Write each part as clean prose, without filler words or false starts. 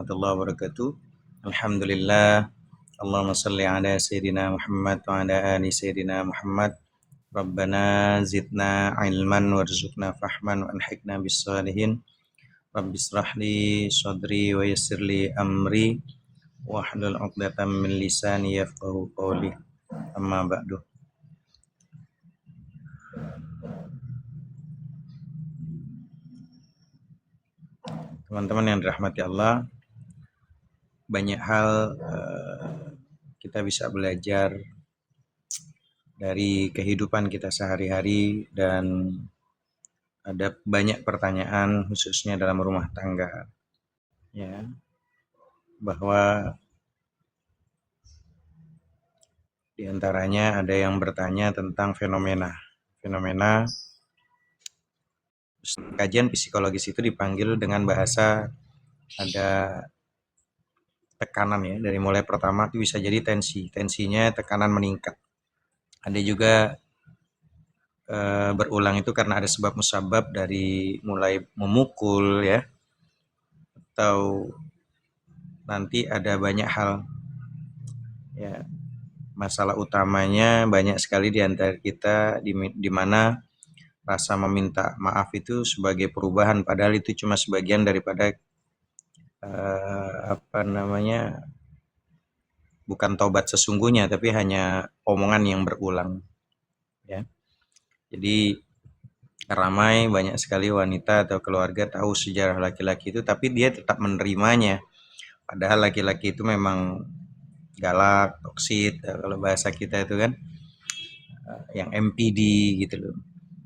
warahmatullahi wabarakatuh. Alhamdulillah. Allahumma salli ala Sayyidina Muhammad wa ala ali Sayyidina Muhammad. Rabbana zidna ilman warzuqna fahman wa alhiqna bis salihin. Rabbi israh li sadri wa yassir li amri wahlul 'uqdatam min lisani yafqahu qawli. Amma ba'du. Teman-teman yang dirahmati Allah, banyak hal kita bisa belajar dari kehidupan kita sehari-hari, dan ada banyak pertanyaan khususnya dalam rumah tangga, ya, bahwa diantaranya ada yang bertanya tentang fenomena kajian psikologis itu dipanggil dengan bahasa ada tekanan, ya, dari mulai pertama itu bisa jadi tensinya tekanan meningkat. Ada juga berulang itu karena ada sebab musabab dari mulai memukul, ya, atau nanti ada banyak hal, ya. Masalah utamanya banyak sekali di antara kita di mana rasa meminta maaf itu sebagai perubahan, padahal itu cuma sebagian daripada bukan taubat sesungguhnya, tapi hanya omongan yang berulang, ya. Jadi ramai banyak sekali wanita atau keluarga tahu sejarah laki-laki itu, tapi dia tetap menerimanya, padahal laki-laki itu memang galak, toksit, kalau bahasa kita itu kan, yang MPD gitu loh.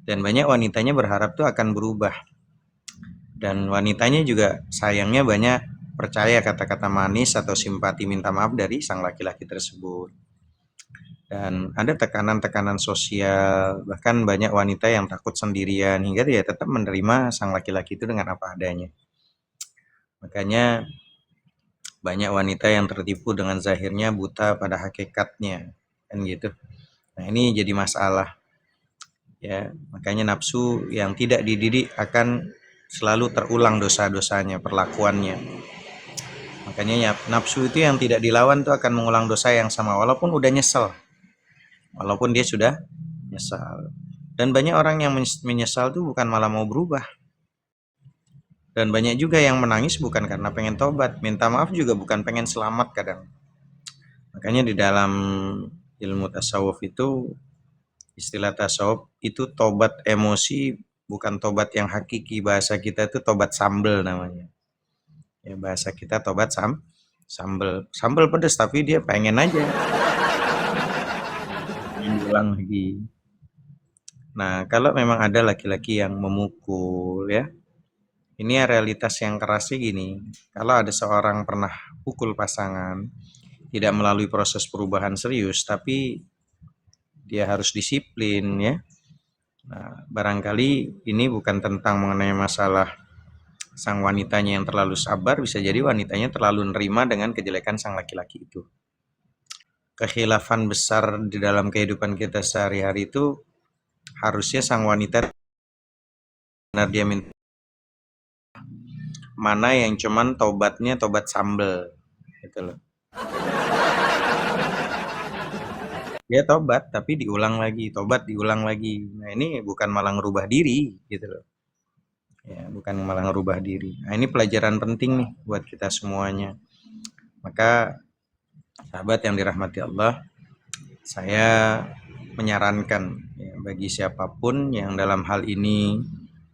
Dan banyak wanitanya berharap tuh akan berubah, dan wanitanya juga sayangnya banyak percaya kata-kata manis atau simpati minta maaf dari sang laki-laki tersebut. Dan ada tekanan-tekanan sosial, bahkan banyak wanita yang takut sendirian hingga dia tetap menerima sang laki-laki itu dengan apa adanya. Makanya banyak wanita yang tertipu dengan zahirnya, buta pada hakikatnya, kan gitu. Nah, ini jadi masalah, ya. Makanya nafsu yang tidak dididik akan selalu terulang dosa-dosanya, perlakuannya. Makanya nafsu itu yang tidak dilawan itu akan mengulang dosa yang sama walaupun udah nyesel, walaupun dia sudah nyesal. Dan banyak orang yang menyesal itu bukan malah mau berubah, dan banyak juga yang menangis bukan karena pengen tobat, minta maaf juga bukan pengen selamat kadang. Makanya di dalam ilmu tasawuf itu, istilah tasawuf itu tobat emosi, bukan tobat yang hakiki. Bahasa kita itu tobat sambel namanya, ya. Bahasa kita tobat sambel pedes, tapi dia pengen aja ulang lagi. Nah, kalau memang ada laki-laki yang memukul, ya, ini realitas yang kerasnya gini. Kalau ada seorang pernah pukul pasangan, tidak melalui proses perubahan serius, tapi dia harus disiplin, ya. Nah, barangkali ini bukan tentang mengenai masalah sang wanitanya yang terlalu sabar, bisa jadi wanitanya terlalu nerima dengan kejelekan sang laki-laki itu. Kekhilafan besar di dalam kehidupan kita sehari-hari itu harusnya sang wanita benar dia minta, mana yang cuman tobatnya tobat sambel gitu loh. Dia tobat tapi diulang lagi, tobat diulang lagi. Nah, ini bukan malah ngerubah diri gitu loh. Ya, bukan malah ngerubah diri. Nah, ini pelajaran penting nih buat kita semuanya. Maka sahabat yang dirahmati Allah, saya menyarankan, ya, bagi siapapun yang dalam hal ini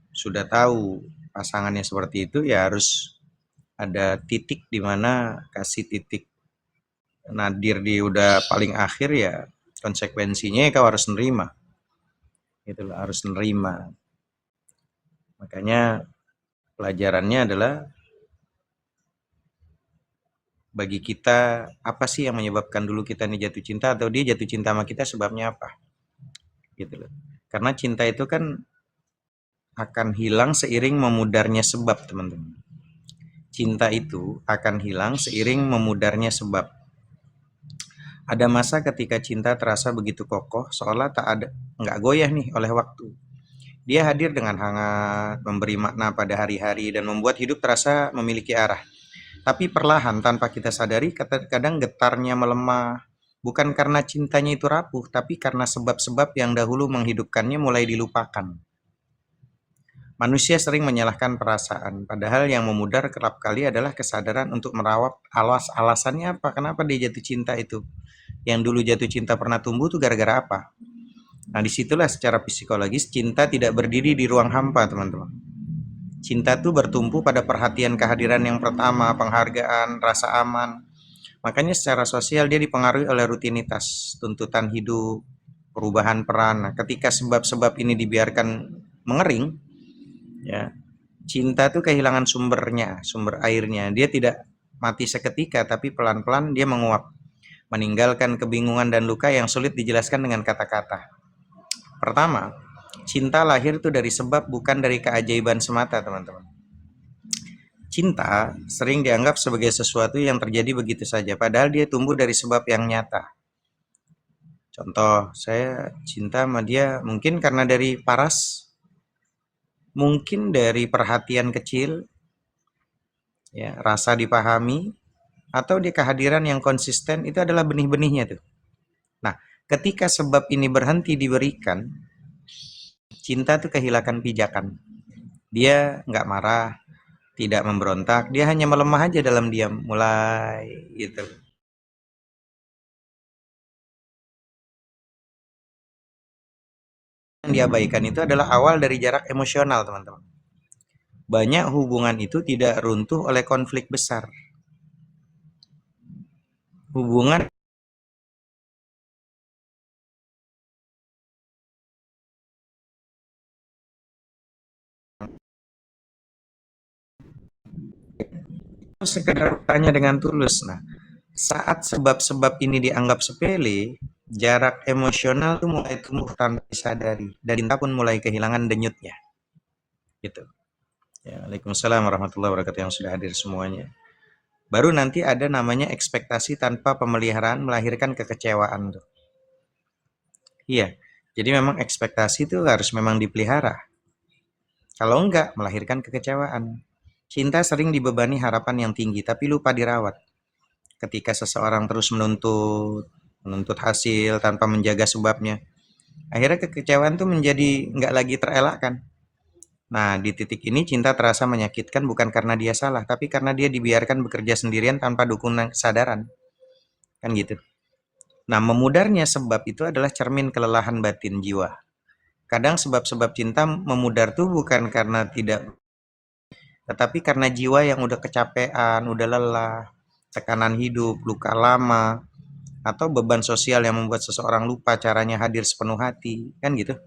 sudah tahu pasangannya seperti itu, ya harus ada titik di mana kasih titik nadir di udah paling akhir, ya konsekuensinya ya kau harus nerima. Gitu loh, harus nerima. Makanya pelajarannya adalah bagi kita, apa sih yang menyebabkan dulu kita nih jatuh cinta, atau dia jatuh cinta sama kita sebabnya apa? Gitu loh. Karena cinta itu kan akan hilang seiring memudarnya sebab, teman-teman. Cinta itu akan hilang seiring memudarnya sebab. Ada masa ketika cinta terasa begitu kokoh, seolah nggak goyah nih oleh waktu. Dia hadir dengan hangat, memberi makna pada hari-hari, dan membuat hidup terasa memiliki arah. Tapi perlahan tanpa kita sadari kadang getarnya melemah. Bukan karena cintanya itu rapuh, tapi karena sebab-sebab yang dahulu menghidupkannya mulai dilupakan. Manusia sering menyalahkan perasaan, padahal yang memudar kerap kali adalah kesadaran untuk merawat alasannya apa, kenapa dia jatuh cinta itu. Yang dulu jatuh cinta pernah tumbuh tuh gara-gara apa? Nah, disitulah secara psikologis cinta tidak berdiri di ruang hampa, teman-teman. Cinta tuh bertumpu pada perhatian kehadiran yang pertama, penghargaan, rasa aman. Makanya secara sosial dia dipengaruhi oleh rutinitas, tuntutan hidup, perubahan peran. Nah, ketika sebab-sebab ini dibiarkan mengering, ya, cinta tuh kehilangan sumbernya, sumber airnya. Dia tidak mati seketika, tapi pelan-pelan dia menguap, meninggalkan kebingungan dan luka yang sulit dijelaskan dengan kata-kata. Pertama, cinta lahir itu dari sebab, bukan dari keajaiban semata, teman-teman. Cinta sering dianggap sebagai sesuatu yang terjadi begitu saja, padahal dia tumbuh dari sebab yang nyata. Contoh, saya cinta sama dia mungkin karena dari paras, mungkin dari perhatian kecil, ya, rasa dipahami, atau di kehadiran yang konsisten. Itu adalah benih-benihnya tuh. Nah, ketika sebab ini berhenti diberikan, cinta tuh kehilangan pijakan. Dia nggak marah, tidak memberontak, dia hanya melemah aja dalam diam, mulai gitu. Yang diabaikan itu adalah awal dari jarak emosional, teman-teman. Banyak hubungan itu tidak runtuh oleh konflik besar. Hubungan sekedar tanya dengan tulus. Nah, saat sebab-sebab ini dianggap sepele, jarak emosional itu mulai tumbuh tanpa disadari, dan cinta pun mulai kehilangan denyutnya. Gitu. Ya, Waalaikumsalam warahmatullahi wabarakatuh yang sudah hadir semuanya. Baru nanti ada namanya ekspektasi tanpa pemeliharaan melahirkan kekecewaan tuh. Iya. Jadi memang ekspektasi itu harus memang dipelihara. Kalau enggak, melahirkan kekecewaan. Cinta sering dibebani harapan yang tinggi, tapi lupa dirawat. Ketika seseorang terus menuntut hasil tanpa menjaga sebabnya, akhirnya kekecewaan tuh menjadi nggak lagi terelakkan. Nah, di titik ini cinta terasa menyakitkan bukan karena dia salah, tapi karena dia dibiarkan bekerja sendirian tanpa dukungan kesadaran. Kan gitu. Nah, memudarnya sebab itu adalah cermin kelelahan batin jiwa. Kadang sebab-sebab cinta memudar tuh bukan karena tidak, tetapi karena jiwa yang udah kecapean, udah lelah, tekanan hidup, luka lama, atau beban sosial yang membuat seseorang lupa caranya hadir sepenuh hati, kan gitu.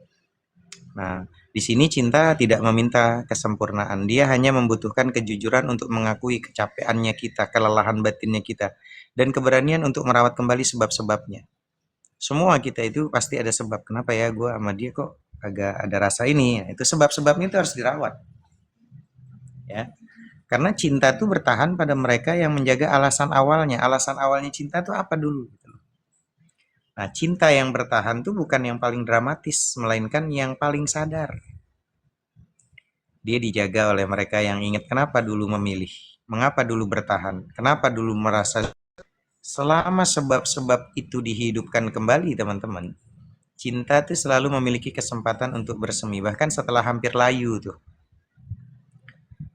Nah, di sini cinta tidak meminta kesempurnaan, dia hanya membutuhkan kejujuran untuk mengakui kecapeannya kita, kelelahan batinnya kita, dan keberanian untuk merawat kembali sebab-sebabnya. Semua kita itu pasti ada sebab, kenapa ya gue sama dia kok agak ada rasa ini, itu sebab-sebabnya itu harus dirawat, ya. Karena cinta itu bertahan pada mereka yang menjaga alasan awalnya. Alasan awalnya cinta itu apa dulu? Nah, cinta yang bertahan itu bukan yang paling dramatis, melainkan yang paling sadar. Dia dijaga oleh mereka yang ingat kenapa dulu memilih, mengapa dulu bertahan, kenapa dulu merasa. Selama sebab-sebab itu dihidupkan kembali, teman-teman, cinta itu selalu memiliki kesempatan untuk bersemi, bahkan setelah hampir layu tuh.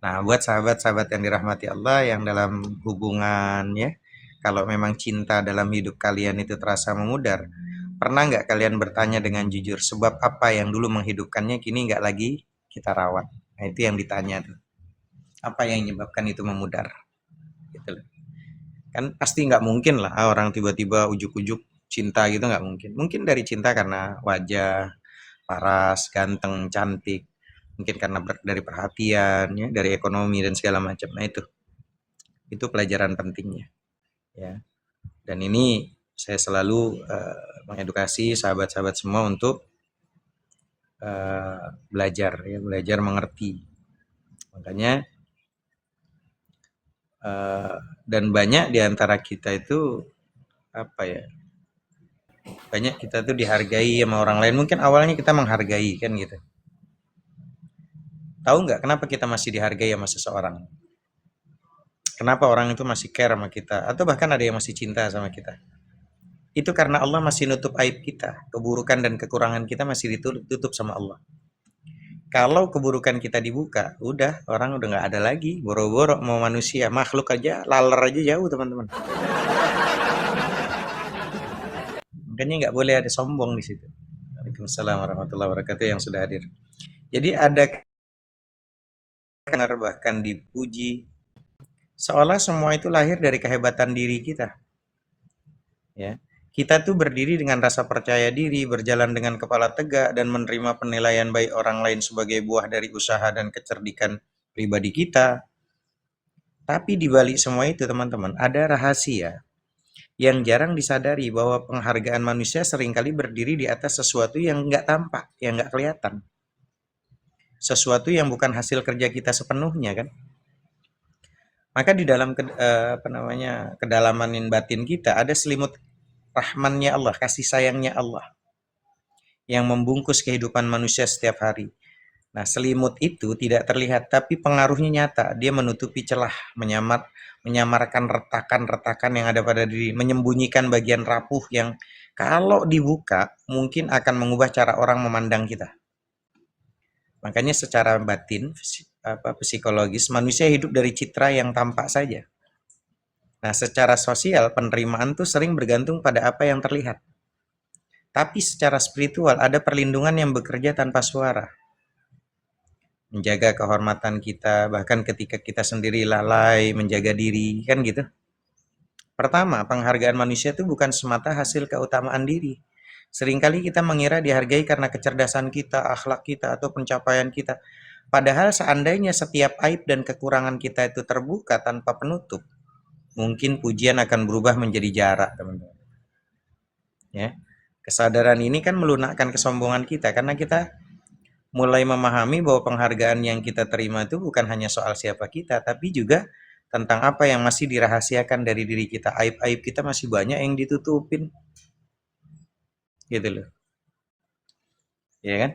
Nah, buat sahabat-sahabat yang dirahmati Allah yang dalam hubungan, ya, kalau memang cinta dalam hidup kalian itu terasa memudar, pernah nggak kalian bertanya dengan jujur sebab apa yang dulu menghidupkannya kini nggak lagi kita rawat? Nah, itu yang ditanya tuh. Apa yang menyebabkan itu memudar? Gitu. Kan pasti nggak mungkin lah orang tiba-tiba ujuk-ujuk cinta gitu, nggak mungkin. Mungkin dari cinta karena wajah, paras, ganteng, cantik. Mungkin karena dari perhatian, ya, dari ekonomi dan segala macam. Nah, itu pelajaran pentingnya, ya. Dan ini saya selalu mengedukasi sahabat-sahabat semua untuk belajar, ya, belajar mengerti. Makanya dan banyak di antara kita itu apa ya? Banyak kita tuh dihargai sama orang lain. Mungkin awalnya kita menghargai kan gitu. Tahu nggak kenapa kita masih dihargai sama seseorang? Kenapa orang itu masih care sama kita, atau bahkan ada yang masih cinta sama kita? Itu karena Allah masih nutup aib kita, keburukan dan kekurangan kita masih ditutup sama Allah. Kalau keburukan kita dibuka, udah orang udah nggak ada lagi. Boro-boro mau manusia, makhluk aja, laler aja jauh teman-teman. Makanya nggak boleh ada sombong di situ. Waalaikumsalam warahmatullahi wabarakatuh yang sudah hadir. Jadi ada bahkan dipuji, seolah semua itu lahir dari kehebatan diri kita. Ya, kita tuh berdiri dengan rasa percaya diri, berjalan dengan kepala tegak, dan menerima penilaian baik orang lain sebagai buah dari usaha dan kecerdikan pribadi kita. Tapi di balik semua itu, teman-teman, ada rahasia yang jarang disadari, bahwa penghargaan manusia seringkali berdiri di atas sesuatu yang nggak tampak, yang nggak kelihatan. Sesuatu yang bukan hasil kerja kita sepenuhnya, kan? Maka di dalam kedalaman batin kita ada selimut rahmannya Allah, kasih sayangnya Allah yang membungkus kehidupan manusia setiap hari. Nah, selimut itu tidak terlihat, tapi pengaruhnya nyata. Dia menutupi celah, menyamarkan retakan-retakan yang ada pada diri, menyembunyikan bagian rapuh yang kalau dibuka mungkin akan mengubah cara orang memandang kita. Makanya secara batin, psikologis, manusia hidup dari citra yang tampak saja. Nah, secara sosial, penerimaan tuh sering bergantung pada apa yang terlihat. Tapi secara spiritual, ada perlindungan yang bekerja tanpa suara. Menjaga kehormatan kita, bahkan ketika kita sendiri lalai, menjaga diri, kan gitu. Pertama, penghargaan manusia itu bukan semata hasil keutamaan diri. Seringkali kita mengira dihargai karena kecerdasan kita, akhlak kita, atau pencapaian kita. Padahal seandainya setiap aib dan kekurangan kita itu terbuka tanpa penutup, mungkin pujian akan berubah menjadi jarak, teman-teman. Ya, kesadaran ini kan melunakkan kesombongan kita, karena kita mulai memahami bahwa penghargaan yang kita terima itu bukan hanya soal siapa kita, tapi juga tentang apa yang masih dirahasiakan dari diri kita. Aib-aib kita masih banyak yang ditutupin, gitu loh. Ya kan?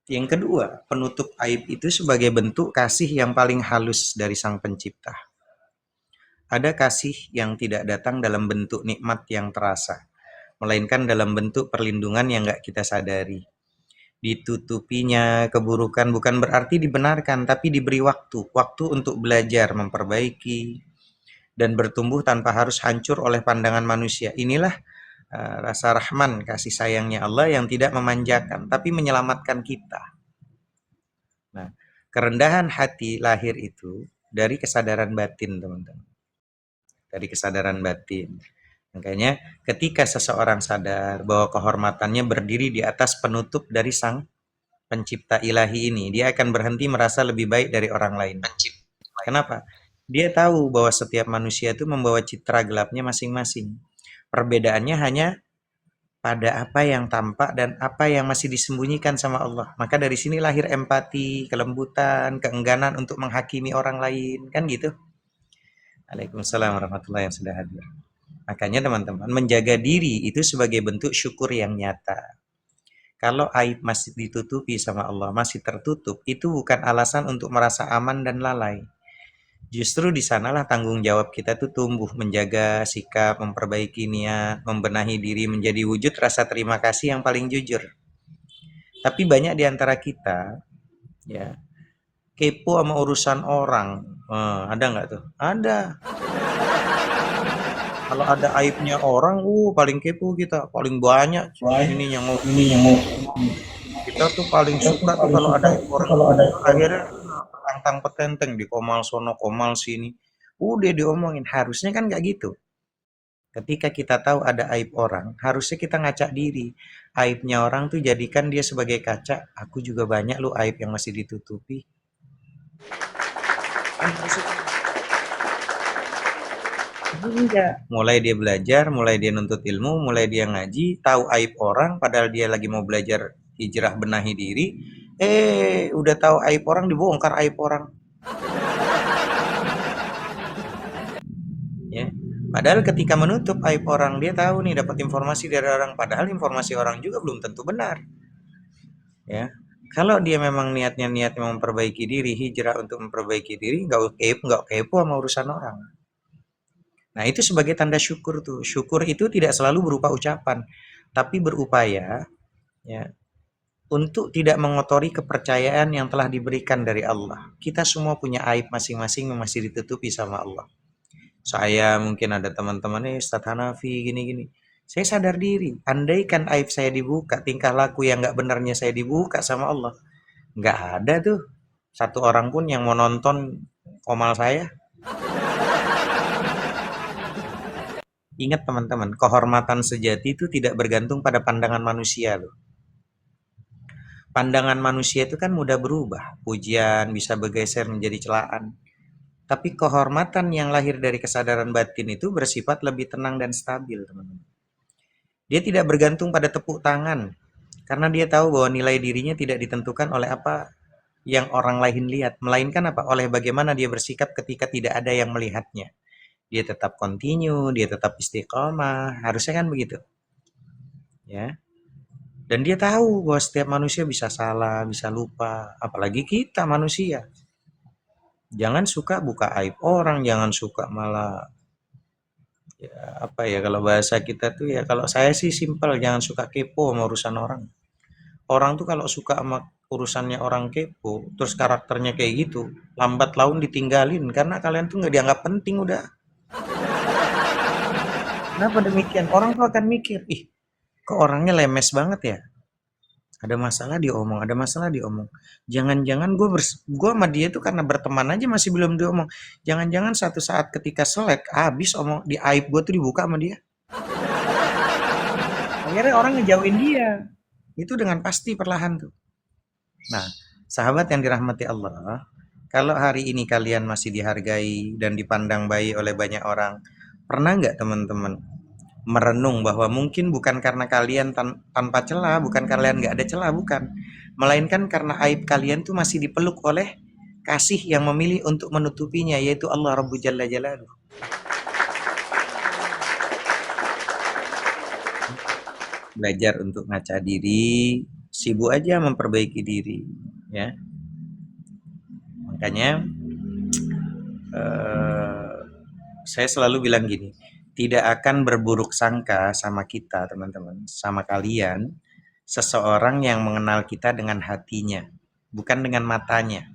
Yang kedua, penutup aib itu sebagai bentuk kasih yang paling halus dari Sang Pencipta. Ada kasih yang tidak datang dalam bentuk nikmat yang terasa, melainkan dalam bentuk perlindungan yang nggak kita sadari. Ditutupinya keburukan bukan berarti dibenarkan, tapi diberi waktu untuk belajar, memperbaiki, dan bertumbuh tanpa harus hancur oleh pandangan manusia. Inilah rasa rahman, kasih sayangnya Allah yang tidak memanjakan, tapi menyelamatkan kita. Nah, kerendahan hati lahir itu dari kesadaran batin, teman-teman. Dari kesadaran batin. Makanya ketika seseorang sadar bahwa kehormatannya berdiri di atas penutup dari Sang Pencipta ilahi ini, dia akan berhenti merasa lebih baik dari orang lain. Kenapa? Dia tahu bahwa setiap manusia itu membawa citra gelapnya masing-masing. Perbedaannya hanya pada apa yang tampak dan apa yang masih disembunyikan sama Allah. Maka dari sini lahir empati, kelembutan, keengganan untuk menghakimi orang lain. Kan gitu? Waalaikumsalam warahmatullahi yang sudah hadir. Makanya teman-teman, menjaga diri itu sebagai bentuk syukur yang nyata. Kalau aib masih ditutupi sama Allah, masih tertutup, itu bukan alasan untuk merasa aman dan lalai. Justru di sanalah tanggung jawab kita tuh tumbuh, menjaga sikap, memperbaiki niat, membenahi diri menjadi wujud rasa terima kasih yang paling jujur. Tapi banyak di antara kita, ya, kepo sama urusan orang. Ada nggak tuh? Ada. Kalau ada aibnya orang, paling kepo kita, paling banyak ini yang mau kita tuh paling suka tuh kalau ada aib orang. Akhirnya tantang petenteng di komal sono komal sini, udah diomongin. Harusnya kan nggak gitu. Ketika kita tahu ada aib orang, harusnya kita ngacak diri. Aibnya orang tuh jadikan dia sebagai kaca. Aku juga banyak loh aib yang masih ditutupi. Mulai dia belajar, mulai dia nuntut ilmu, mulai dia ngaji, tahu aib orang, padahal dia lagi mau belajar hijrah benahi diri. Udah tahu aib orang, dibongkar aib orang. Ya. Padahal ketika menutup aib orang, dia tahu nih, dapat informasi dari orang, padahal informasi orang juga belum tentu benar. Ya. Kalau dia memang niat memperbaiki diri, hijrah untuk memperbaiki diri, nggak kepo sama urusan orang. Nah, itu sebagai tanda syukur tuh. Syukur itu tidak selalu berupa ucapan, tapi berupaya ya untuk tidak mengotori kepercayaan yang telah diberikan dari Allah. Kita semua punya aib masing-masing yang masih ditutupi sama Allah. Saya mungkin ada teman-teman nih, Ustadz Hanafi gini-gini. Saya sadar diri, andaikan aib saya dibuka, tingkah laku yang nggak benarnya saya dibuka sama Allah, nggak ada tuh satu orang pun yang mau nonton komal saya. Ingat teman-teman, kehormatan sejati itu tidak bergantung pada pandangan manusia loh. Pandangan manusia itu kan mudah berubah. Pujian bisa bergeser menjadi celaan. Tapi kehormatan yang lahir dari kesadaran batin itu bersifat lebih tenang dan stabil, teman-teman. Dia tidak bergantung pada tepuk tangan. Karena dia tahu bahwa nilai dirinya tidak ditentukan oleh apa yang orang lain lihat. Melainkan apa? Oleh bagaimana dia bersikap ketika tidak ada yang melihatnya. Dia tetap continue, dia tetap istiqomah. Harusnya kan begitu. Ya. Dan dia tahu bahwa setiap manusia bisa salah, bisa lupa, apalagi kita manusia. Jangan suka buka aib orang, jangan suka malah ya, apa ya kalau bahasa kita tuh ya kalau saya sih simpel, jangan suka kepo sama urusan orang. Orang tuh kalau suka sama urusannya orang kepo, terus karakternya kayak gitu, lambat laun ditinggalin karena kalian tuh nggak dianggap penting udah. Kenapa demikian? Orang tuh akan mikir, ih, kok orangnya lemes banget ya? Ada masalah diomong, ada masalah diomong. Jangan-jangan gue sama dia tuh karena berteman aja masih belum diomong. Jangan-jangan satu saat ketika selek, habis omong di aib gue tuh dibuka sama dia. Akhirnya orang ngejauhin dia. Itu dengan pasti perlahan tuh. Nah, sahabat yang dirahmati Allah, kalau hari ini kalian masih dihargai dan dipandang baik oleh banyak orang, pernah nggak teman-teman merenung bahwa mungkin bukan karena kalian tanpa celah, bukan kalian nggak ada celah, bukan. Melainkan karena aib kalian tuh masih dipeluk oleh kasih yang memilih untuk menutupinya, yaitu Allah Rabbu Jalla Jalaluh. Belajar untuk ngaca diri, sibuk aja memperbaiki diri, ya. Makanya saya selalu bilang gini, tidak akan berburuk sangka sama kita, teman-teman, sama kalian, seseorang yang mengenal kita dengan hatinya, bukan dengan matanya.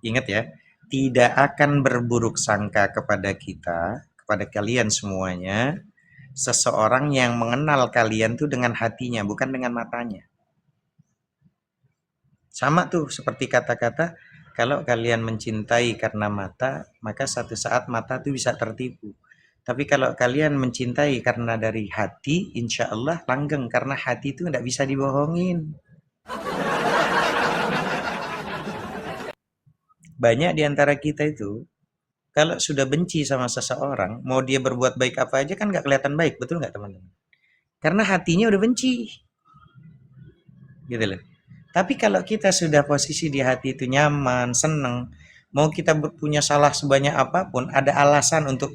Ingat ya, tidak akan berburuk sangka kepada kita, kepada kalian semuanya, seseorang yang mengenal kalian tuh dengan hatinya, bukan dengan matanya. Sama tuh seperti kata-kata, kalau kalian mencintai karena mata, maka satu saat mata tuh bisa tertipu. Tapi kalau kalian mencintai karena dari hati, insya Allah langgeng, karena hati itu tidak bisa dibohongin. Banyak di antara kita itu, kalau sudah benci sama seseorang, mau dia berbuat baik apa aja kan nggak kelihatan baik, betul nggak teman-teman? Karena hatinya udah benci, gitu loh. Tapi kalau kita sudah posisi di hati itu nyaman, seneng, mau kita punya salah sebanyak apapun, ada alasan untuk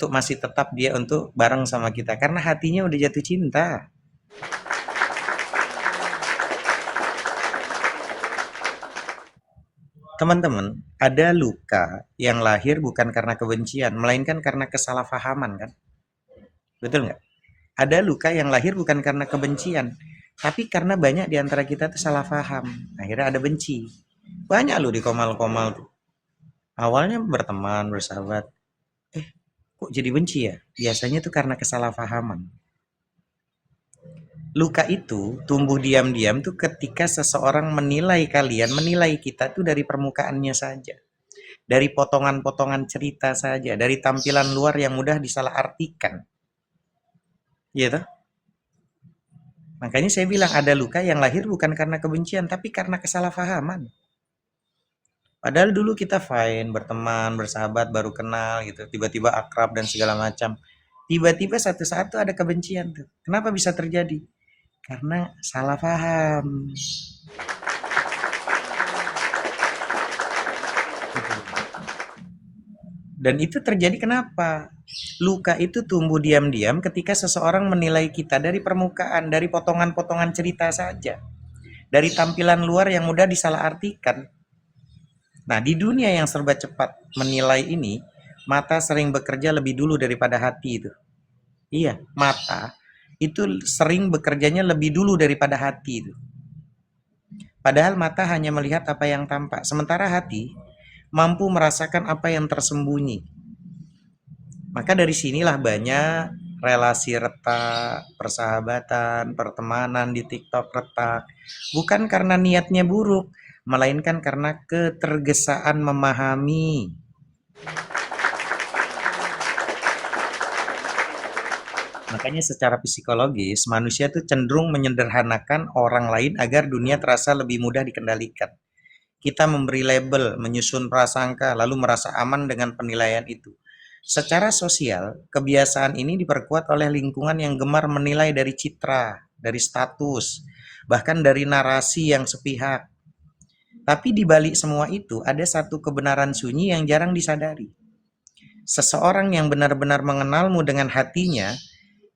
masih tetap dia untuk bareng sama kita, karena hatinya udah jatuh cinta. Teman-teman, ada luka yang lahir bukan karena kebencian, melainkan karena kesalahpahaman kan? Betul nggak? Ada luka yang lahir bukan karena kebencian, tapi karena banyak di antara kita tuh salah paham. Akhirnya ada benci. Banyak loh di komal-komal tuh. Awalnya berteman, bersahabat. Kok jadi benci ya? Biasanya tuh karena kesalahpahaman. Luka itu tumbuh diam-diam tuh ketika seseorang menilai kalian, menilai kita tuh dari permukaannya saja. Dari potongan-potongan cerita saja, dari tampilan luar yang mudah disalahartikan. Iya toh? Makanya saya bilang ada luka yang lahir bukan karena kebencian, tapi karena kesalahpahaman. Padahal dulu kita fine, berteman, bersahabat, baru kenal gitu, tiba-tiba akrab dan segala macam. Tiba-tiba satu saat tuh ada kebencian tuh. Kenapa bisa terjadi? Karena salah paham. Dan itu terjadi kenapa? Luka itu tumbuh diam-diam ketika seseorang menilai kita dari permukaan, dari potongan-potongan cerita saja. Dari tampilan luar yang mudah disalahartikan. Nah, di dunia yang serba cepat menilai ini, mata sering bekerja lebih dulu daripada hati itu. Iya, mata itu sering bekerjanya lebih dulu daripada hati itu. Padahal mata hanya melihat apa yang tampak, sementara hati mampu merasakan apa yang tersembunyi. Maka dari sinilah banyak relasi retak, persahabatan, pertemanan di TikTok retak. Bukan karena niatnya buruk, melainkan karena ketergesaan memahami. Makanya secara psikologis, manusia itu cenderung menyederhanakan orang lain agar dunia terasa lebih mudah dikendalikan. Kita memberi label, menyusun prasangka, lalu merasa aman dengan penilaian itu. Secara sosial, kebiasaan ini diperkuat oleh lingkungan yang gemar menilai dari citra, dari status, bahkan dari narasi yang sepihak. Tapi di balik semua itu, ada satu kebenaran sunyi yang jarang disadari. Seseorang yang benar-benar mengenalmu dengan hatinya,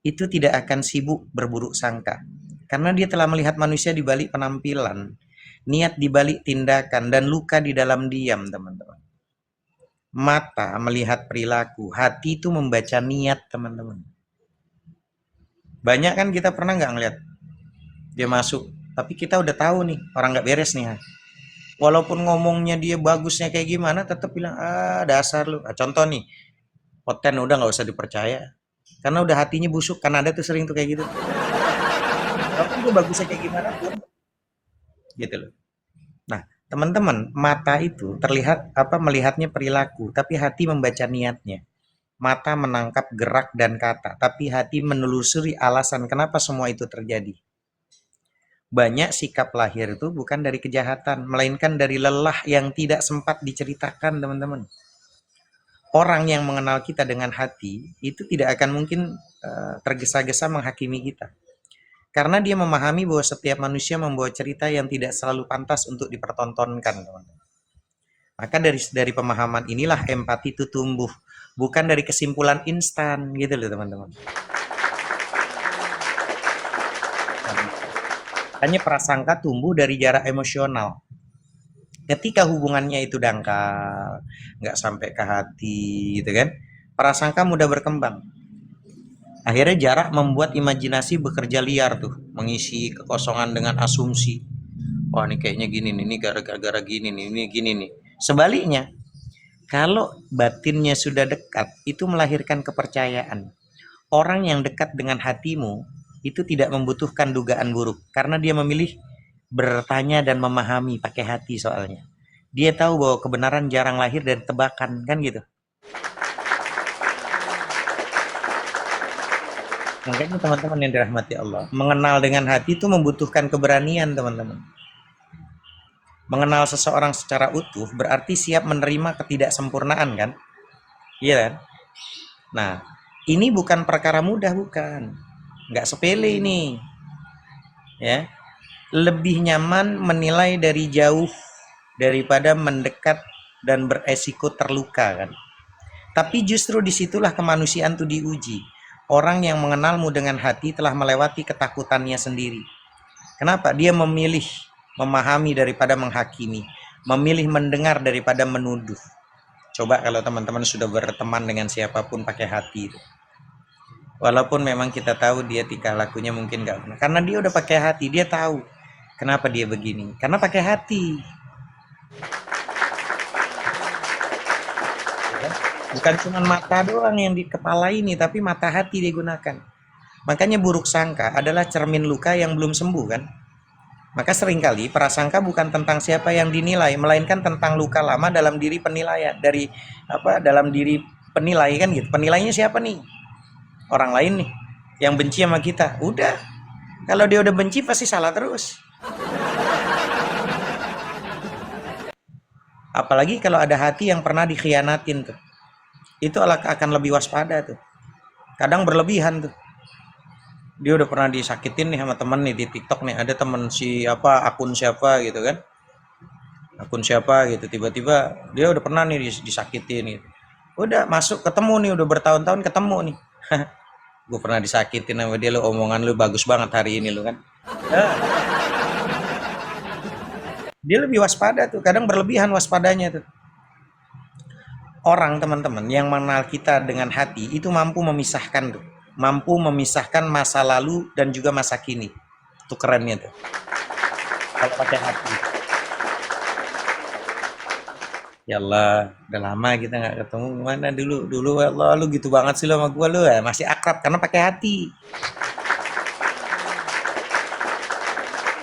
itu tidak akan sibuk berburuk sangka. Karena dia telah melihat manusia di balik penampilan, niat di balik tindakan, dan luka di dalam diam, teman-teman. Mata melihat perilaku, hati itu membaca niat, teman-teman. Banyak kan kita pernah nggak ngeliat dia masuk, tapi kita udah tahu nih orang nggak beres nih. Walaupun ngomongnya dia bagusnya kayak gimana, tetap bilang dasar lu. Contoh nih, Poten udah nggak usah dipercaya, karena udah hatinya busuk. Kan ada tuh sering tuh kayak gitu. Walaupun dia bagusnya kayak gimana pun, gitu loh. Nah, teman-teman, mata itu terlihat melihatnya perilaku, tapi hati membaca niatnya. Mata menangkap gerak dan kata, tapi hati menelusuri alasan kenapa semua itu terjadi. Banyak sikap lahir itu bukan dari kejahatan, melainkan dari lelah yang tidak sempat diceritakan, teman-teman. Orang yang mengenal kita dengan hati itu tidak akan mungkin tergesa-gesa menghakimi kita. Karena dia memahami bahwa setiap manusia membawa cerita yang tidak selalu pantas untuk dipertontonkan, teman-teman. Maka dari pemahaman inilah empati itu tumbuh, bukan dari kesimpulan instan, gitu loh, teman-teman. Hanya prasangka tumbuh dari jarak emosional. Ketika hubungannya itu dangkal, nggak sampai ke hati, gitu kan, prasangka mudah berkembang. Akhirnya jarak membuat imajinasi bekerja liar tuh, mengisi kekosongan dengan asumsi. Wah, ini kayaknya gini nih, ini gara-gara gini nih, ini gini nih. Sebaliknya, kalau batinnya sudah dekat, itu melahirkan kepercayaan. Orang yang dekat dengan hatimu itu tidak membutuhkan dugaan buruk, karena dia memilih bertanya dan memahami pakai hati soalnya. Dia tahu bahwa kebenaran jarang lahir dari tebakan, kan gitu. Makanya teman-teman yang dirahmati Allah, mengenal dengan hati itu membutuhkan keberanian, teman-teman. Mengenal seseorang secara utuh berarti siap menerima ketidaksempurnaan, kan? Iya kan? Nah, ini bukan perkara mudah, bukan. Nggak sepele ini. Ya. Lebih nyaman menilai dari jauh daripada mendekat dan beresiko terluka, kan? Tapi justru disitulah kemanusiaan itu diuji. Orang yang mengenalmu dengan hati telah melewati ketakutannya sendiri. Kenapa? Dia memilih memahami daripada menghakimi, memilih mendengar daripada menuduh. Coba kalau teman-teman sudah berteman dengan siapapun pakai hati itu. Walaupun memang kita tahu dia tingkah lakunya mungkin gak benar, karena dia udah pakai hati, dia tahu kenapa dia begini, karena pakai hati. Bukan cuma mata doang yang di kepala ini, tapi mata hati digunakan. Makanya buruk sangka adalah cermin luka yang belum sembuh, kan? Maka seringkali prasangka bukan tentang siapa yang dinilai, melainkan tentang luka lama dalam diri penilaian, dalam diri penilai, kan gitu. Penilainya siapa nih? Orang lain nih yang benci sama kita. Udah, kalau dia udah benci pasti salah terus. Apalagi kalau ada hati yang pernah dikhianatin tuh, itu akan lebih waspada tuh. Kadang berlebihan tuh. Dia udah pernah disakitin nih sama temen nih di TikTok nih, ada temen akun siapa gitu kan, akun siapa gitu, tiba-tiba dia udah pernah nih disakitin gitu. Udah masuk ketemu nih, udah bertahun-tahun ketemu nih. Gue pernah disakitin sama dia, lo omongan lu bagus banget hari ini lo kan. Dia lebih waspada tuh, kadang berlebihan waspadanya tuh. Orang teman-teman yang mengenal kita dengan hati itu mampu memisahkan tuh, mampu memisahkan masa lalu dan juga masa kini. Itu kerennya tuh. Kalau pakai hati. Ya Allah, udah lama kita nggak ketemu. Gimana dulu? Dulu ya Allah, lu gitu banget sih lo sama gua, lu ya masih akrab karena pakai hati.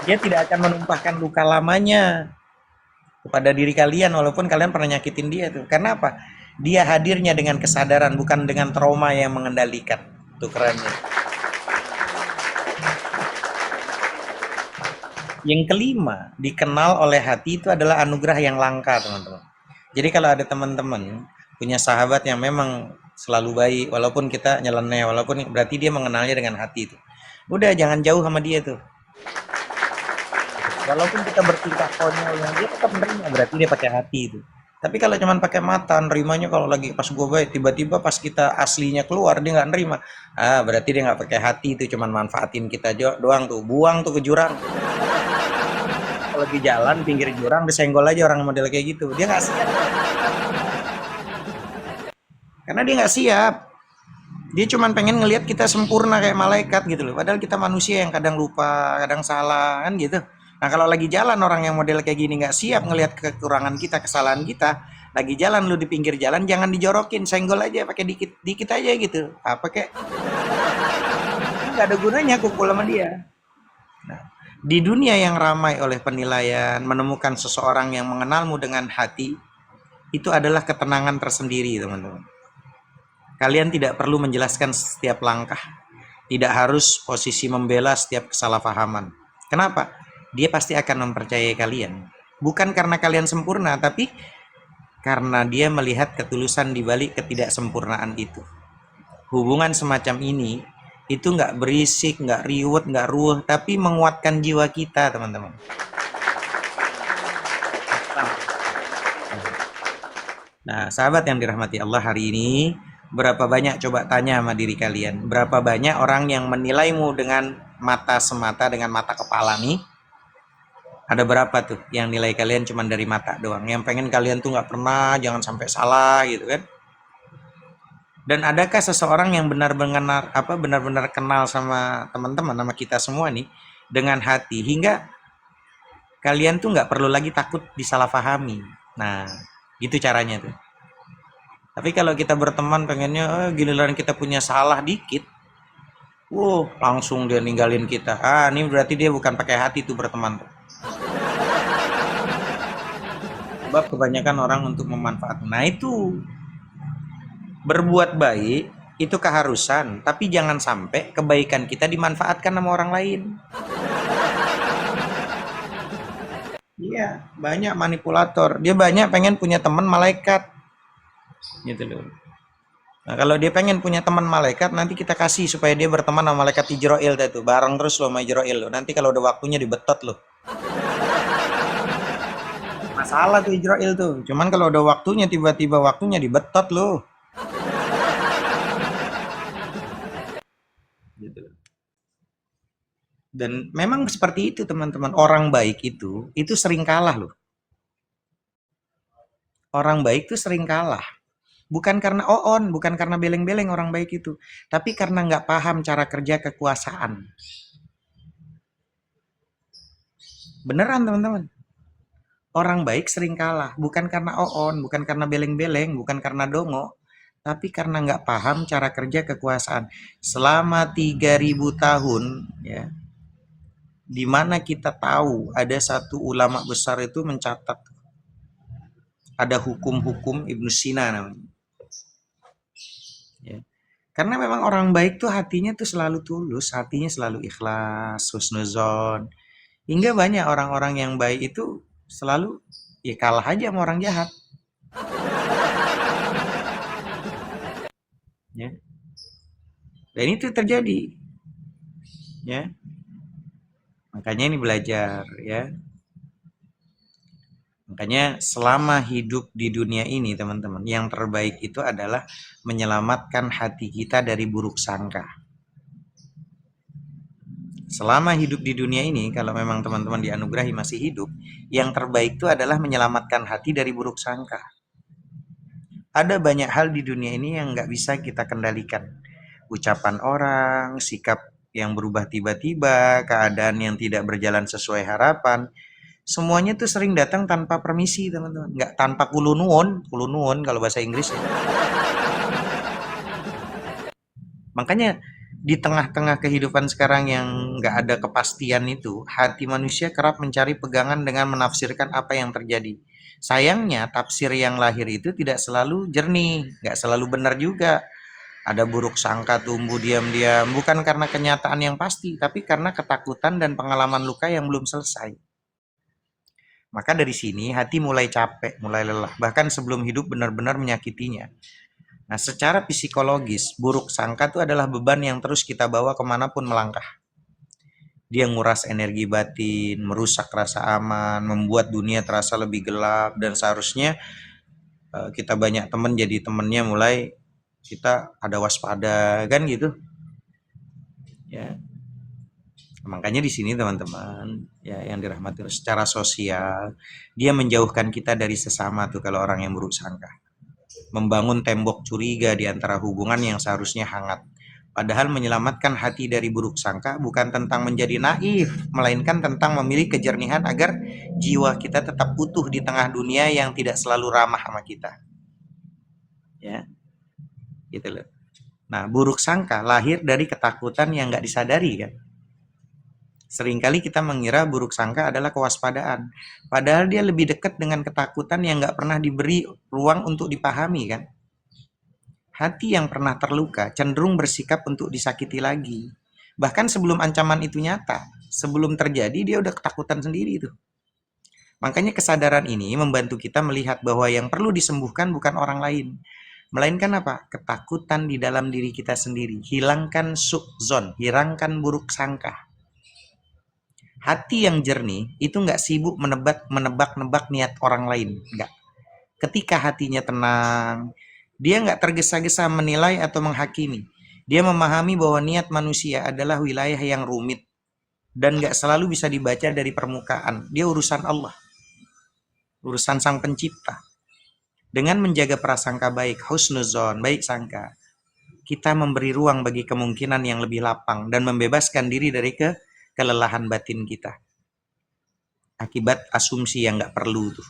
Dia tidak akan menumpahkan luka lamanya kepada diri kalian walaupun kalian pernah nyakitin dia tuh. Karena apa? Dia hadirnya dengan kesadaran bukan dengan trauma yang mengendalikan. Tuh kerennya. Yang kelima, dikenal oleh hati itu adalah anugerah yang langka, teman-teman. Jadi kalau ada teman-teman punya sahabat yang memang selalu baik, walaupun kita nyeleneh, walaupun berarti dia mengenalnya dengan hati itu. Udah jangan jauh sama dia tuh. Walaupun kita bertingkah konyol, dia tetap menerima, berarti dia pakai hati itu. Tapi kalau cuman pakai mata, nerimanya kalau lagi pas gue baik, tiba-tiba pas kita aslinya keluar dia nggak nerima. Ah, berarti dia nggak pakai hati itu, cuman manfaatin kita doang tuh, buang tuh ke jurang. Kalau lagi jalan pinggir jurang disenggol aja orang model kayak gitu, dia nggak siap. Karena dia nggak siap. Dia cuma pengen ngelihat kita sempurna kayak malaikat gitu loh. Padahal kita manusia yang kadang lupa, kadang salah kan gitu. Nah kalau lagi jalan orang yang model kayak gini nggak siap ngelihat kekurangan kita, kesalahan kita, lagi jalan lu di pinggir jalan jangan dijorokin, senggol aja pakai dikit dikit aja gitu. Apa kayak nggak ada gunanya kumpul sama dia. Nah, di dunia yang ramai oleh penilaian, menemukan seseorang yang mengenalmu dengan hati itu adalah ketenangan tersendiri, teman-teman. Kalian tidak perlu menjelaskan setiap langkah. Tidak harus posisi membela setiap kesalahpahaman. Kenapa? Dia pasti akan mempercayai kalian. Bukan karena kalian sempurna, tapi karena dia melihat ketulusan di balik ketidaksempurnaan itu. Hubungan semacam ini itu nggak berisik, nggak riwet, nggak ruwet, tapi menguatkan jiwa kita, teman-teman. Nah, sahabat yang dirahmati Allah, hari ini berapa banyak, coba tanya sama diri kalian, berapa banyak orang yang menilaimu dengan mata semata, dengan mata kepala nih? Ada berapa tuh yang nilai kalian cuma dari mata doang, yang pengen kalian tuh nggak pernah, jangan sampai salah gitu kan? Dan adakah seseorang yang benar-benar kenal sama teman-teman, sama kita semua nih dengan hati, hingga kalian tuh nggak perlu lagi takut disalahpahami? Nah, gitu caranya tuh. Tapi kalau kita berteman pengennya giliran kita punya salah dikit, langsung dia ninggalin kita. Ah, ini berarti dia bukan pakai hati tuh berteman tuh. Sebab kebanyakan orang untuk memanfaatkan. Nah itu, berbuat baik itu keharusan, tapi jangan sampai kebaikan kita dimanfaatkan sama orang lain. Iya, banyak manipulator. Dia banyak pengen punya teman malaikat. Gitu loh. Nah, kalau dia pengen punya teman malaikat, nanti kita kasih supaya dia berteman sama malaikat Ijroil itu, bareng terus lo sama Ijroil. Nanti kalau udah waktunya dibetot lo. Masalah tuh Ijroil tuh. Cuman kalau udah waktunya, tiba-tiba waktunya dibetot lo. Gitu. Dan memang seperti itu teman-teman. Orang baik itu sering kalah loh. Orang baik itu sering kalah. Bukan karena oon, bukan karena beleng-beleng orang baik itu. Tapi karena nggak paham cara kerja kekuasaan. Beneran teman-teman. Orang baik sering kalah. Bukan karena oon, bukan karena beleng-beleng, bukan karena dongo. Tapi karena nggak paham cara kerja kekuasaan. Selama 3.000 tahun, ya, di mana kita tahu ada satu ulama besar itu mencatat ada hukum-hukum Ibnu Sina namanya. Ya. Karena memang orang baik tuh hatinya tuh selalu tulus, hatinya selalu ikhlas, husnuzon. Hingga banyak orang-orang yang baik itu selalu ya kalah aja sama orang jahat. Ya. Dan itu terjadi. Ya. Makanya ini belajar ya. Makanya selama hidup di dunia ini teman-teman, yang terbaik itu adalah menyelamatkan hati kita dari buruk sangka. selama hidup di dunia ini, kalau memang teman-teman dianugerahi masih hidup, yang terbaik itu adalah menyelamatkan hati dari buruk sangka. Ada banyak hal di dunia ini yang nggak bisa kita kendalikan. Ucapan orang, sikap yang berubah tiba-tiba, keadaan yang tidak berjalan sesuai harapan, semuanya tuh sering datang tanpa permisi, teman-teman. Nggak tanpa kulunuon kalau bahasa Inggris ya. Makanya di tengah-tengah kehidupan sekarang yang nggak ada kepastian itu, hati manusia kerap mencari pegangan dengan menafsirkan apa yang terjadi. Sayangnya, tafsir yang lahir itu tidak selalu jernih, nggak selalu benar juga. Ada buruk sangka tumbuh diam-diam, bukan karena kenyataan yang pasti, tapi karena ketakutan dan pengalaman luka yang belum selesai. Maka dari sini hati mulai capek, mulai lelah, bahkan sebelum hidup benar-benar menyakitinya. Nah, secara psikologis, buruk sangka itu adalah beban yang terus kita bawa kemanapun melangkah. Dia nguras energi batin, merusak rasa aman, membuat dunia terasa lebih gelap, dan seharusnya kita banyak teman jadi temennya mulai kita ada waspada, kan gitu. Ya, makanya di sini teman-teman, ya yang dirahmati secara sosial, dia menjauhkan kita dari sesama tuh kalau orang yang buruk sangka. Membangun tembok curiga di antara hubungan yang seharusnya hangat. Padahal menyelamatkan hati dari buruk sangka bukan tentang menjadi naif, melainkan tentang memilih kejernihan agar jiwa kita tetap utuh di tengah dunia yang tidak selalu ramah sama kita. Ya, gitu loh. Nah, buruk sangka lahir dari ketakutan yang nggak disadari kan. Seringkali kita mengira buruk sangka adalah kewaspadaan. Padahal dia lebih dekat dengan ketakutan yang nggak pernah diberi ruang untuk dipahami kan. Hati yang pernah terluka cenderung bersikap untuk disakiti lagi. Bahkan sebelum ancaman itu nyata, sebelum terjadi dia udah ketakutan sendiri itu. Makanya kesadaran ini membantu kita melihat bahwa yang perlu disembuhkan bukan orang lain, melainkan apa? Ketakutan di dalam diri kita sendiri. Hilangkan su'zon, hilangkan buruk sangka. Hati yang jernih itu nggak sibuk menebak-nebak niat orang lain, nggak. Ketika hatinya tenang, dia nggak tergesa-gesa menilai atau menghakimi. Dia memahami bahwa niat manusia adalah wilayah yang rumit dan nggak selalu bisa dibaca dari permukaan. Dia urusan Allah, urusan Sang Pencipta. Dengan menjaga prasangka baik, husnuzon, baik sangka, kita memberi ruang bagi kemungkinan yang lebih lapang dan membebaskan diri dari kelelahan batin kita. Akibat asumsi yang nggak perlu tuh.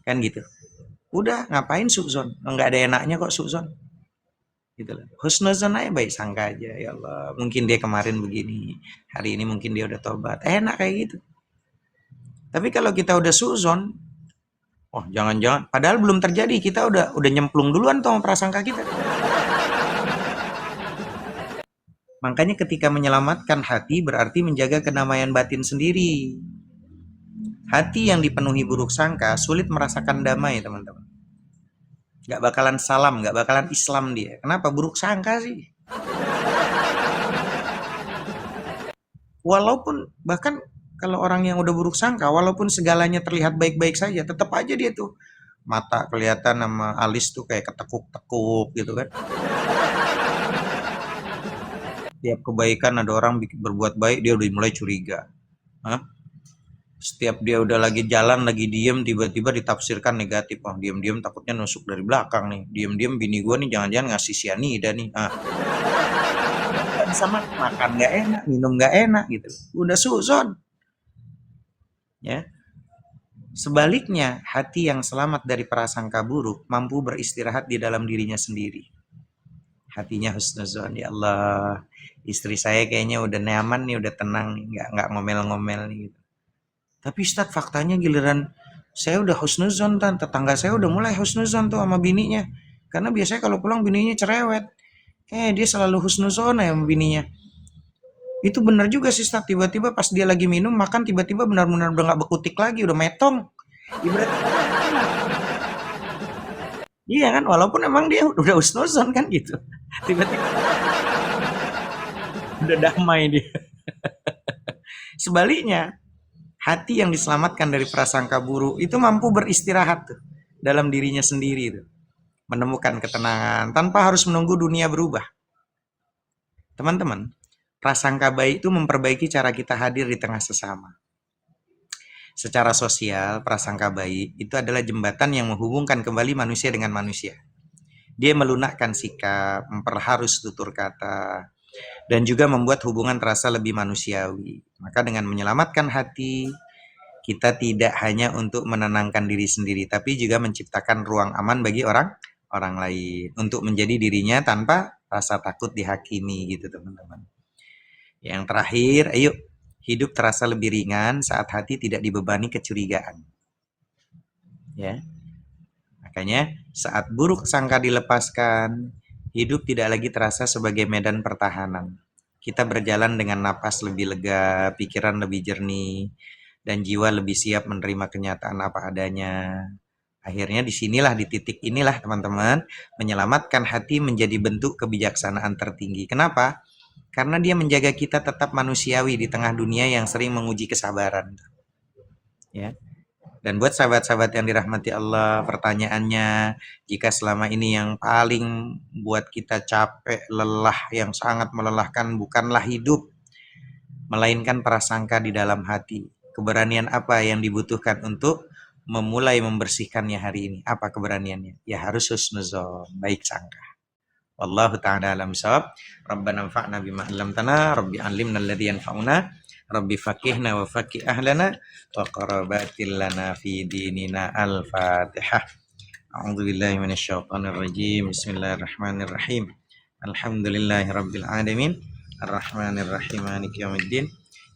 Kan gitu. Udah, ngapain suzon? Nggak ada enaknya kok suzon. Gitu loh. Husnuzon aja, baik sangka aja. Ya Allah, mungkin dia kemarin begini, hari ini mungkin dia udah tobat. Enak kayak gitu. Tapi kalau kita udah suzon, oh jangan-jangan, padahal belum terjadi, kita udah nyemplung duluan tuh sama prasangka kita. Makanya ketika menyelamatkan hati berarti menjaga kedamaian batin sendiri. Hati yang dipenuhi buruk sangka sulit merasakan damai, teman-teman. Gak bakalan salam, gak bakalan Islam dia. Kenapa? Buruk sangka sih. Walaupun bahkan kalau orang yang udah buruk sangka, walaupun segalanya terlihat baik-baik saja, tetap aja dia tuh mata kelihatan sama alis tuh kayak ketekuk-tekuk gitu kan. Tiap kebaikan ada orang berbuat baik, dia udah mulai curiga. Hah? Setiap dia udah lagi jalan, lagi diem, tiba-tiba ditafsirkan negatif. Oh, diem-diem takutnya nusuk dari belakang nih. Diem-diem bini gue nih jangan-jangan ngasih sianida nih. Sama makan nggak enak, minum nggak enak gitu. Udah suzon. Ya. Sebaliknya, hati yang selamat dari prasangka buruk mampu beristirahat di dalam dirinya sendiri. Hatinya husnuzon, ya Allah, istri saya kayaknya udah nyaman nih, udah tenang nih, nggak ngomel-ngomel nih gitu. Tapi Ustadz, faktanya giliran saya udah husnuzon, tetangga saya udah mulai husnuzon tuh sama bininya. Karena biasanya kalau pulang bininya cerewet. Dia selalu husnuzon ya sama bininya. Itu benar juga sih Ustadz, tiba-tiba pas dia lagi minum, makan tiba-tiba benar-benar udah gak bekutik lagi, udah metong. Ibarat iya kan, walaupun emang dia udah husnuzon kan gitu. Tiba-tiba udah damai dia. Sebaliknya, hati yang diselamatkan dari prasangka buruk itu mampu beristirahat tuh, dalam dirinya sendiri tuh. Menemukan ketenangan tanpa harus menunggu dunia berubah. Teman-teman, Prasangka baik itu memperbaiki cara kita hadir di tengah sesama. Secara sosial, prasangka baik itu adalah jembatan yang menghubungkan kembali manusia dengan manusia. Dia melunakkan sikap, memperharus tutur kata, dan juga membuat hubungan terasa lebih manusiawi. Maka dengan menyelamatkan hati, kita tidak hanya untuk menenangkan diri sendiri, tapi juga menciptakan ruang aman bagi orang lain untuk menjadi dirinya tanpa rasa takut dihakimi gitu teman-teman. Yang terakhir, ayo hidup terasa lebih ringan saat hati tidak dibebani kecurigaan. Ya. Makanya saat buruk sangka dilepaskan, hidup tidak lagi terasa sebagai medan pertahanan. Kita berjalan dengan napas lebih lega, pikiran lebih jernih, dan jiwa lebih siap menerima kenyataan apa adanya. Akhirnya disinilah, di titik inilah teman-teman, menyelamatkan hati menjadi bentuk kebijaksanaan tertinggi. Kenapa? Karena dia menjaga kita tetap manusiawi di tengah dunia yang sering menguji kesabaran. Ya. Dan buat sahabat-sahabat yang dirahmati Allah, pertanyaannya, jika selama ini yang paling buat kita capek, lelah, yang sangat melelahkan bukanlah hidup, melainkan prasangka di dalam hati. Keberanian apa yang dibutuhkan untuk memulai membersihkannya hari ini? Apa keberaniannya? Ya harus husnuzon, baik sangka. Wallahu ta'ala alam shawab. Rabbana anfa'na bima 'allamtana, Rabbi 'allimna alladzi yanfa'una, Rabbi faqihna wa faqih ahlana wa qarabatil lana fi dinina. Al-Fatihah. A'udzu billahi minasyaitonir rajim. Bismillahirrahmanirrahim. Alhamdulillahi rabbil alamin. Arrahmanir rahim. Maliki yaumiddin.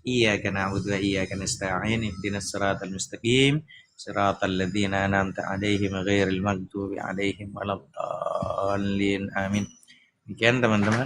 Iyyaka na'budu wa iyyaka nasta'in. Ihdinas siratal mustaqim. Siratal ladzina an'amta 'alaihim ghairil maghdubi 'alaihim waladdallin. Amin. Demikian teman-teman.